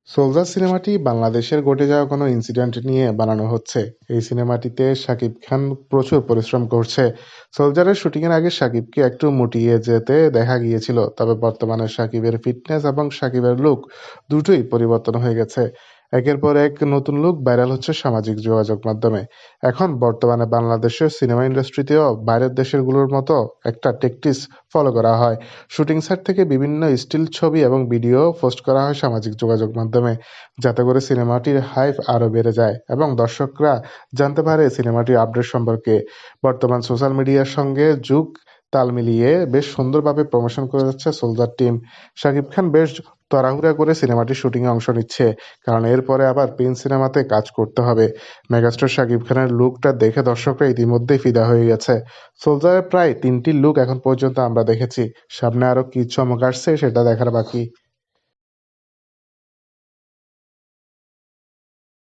Soldier সিনেমাটি বাংলাদেশের ঘটে যাওয়া কোনো ইনসিডেন্ট নিয়ে বানানো হচ্ছে। এই সিনেমাটিতে শাকিব খান প্রচুর পরিশ্রম করছে। সোলজারের শুটিংয়ের আগে শাকিবকে একটু মুটিয়ে যেতে দেখা গিয়েছিল, তবে বর্তমানে শাকিবের ফিটনেস এবং শাকিবের লুক দুটোই পরিবর্তন হয়ে গেছে। একের পর এক নতুন লুক ভাইরাল হচ্ছে সামাজিক যোগাযোগ মাধ্যমে। এখন বর্তমানে বাংলাদেশের সিনেমা ইন্ডাস্ট্রিতেও বাইরের দেশেরগুলোর মতো একটা টেকটিস ফলো করা হয়। শুটিং সাইট থেকে বিভিন্ন স্টিল ছবি এবং ভিডিও পোস্ট করা হয় সামাজিক যোগাযোগ মাধ্যমে, যাতে করে সিনেমাটির হাইপ আরও বেড়ে যায় এবং দর্শকরা জানতে পারে সিনেমাটির আপডেট সম্পর্কে। বর্তমান সোশ্যাল মিডিয়ার সঙ্গে যুগ তাল মিলিয়ে বেশ সুন্দরভাবে প্রমোশন করে যাচ্ছে সোলজার টিম। শাকিব খান বেশ তাড়াহুড়া করে সিনেমাটির শুটিংয়ে অংশ নিচ্ছে, কারণ এরপরে আবার প্রিন্স সিনেমাতে কাজ করতে হবে। মেগাস্টার শাকিব খানের লুকটা দেখে দর্শকরা ইতিমধ্যেই ফিদা হয়ে গেছে। সোলজারের প্রায় ৩টি লুক এখন পর্যন্ত আমরা দেখেছি। সামনে আরও কি চমক আসছে সেটা দেখার বাকি।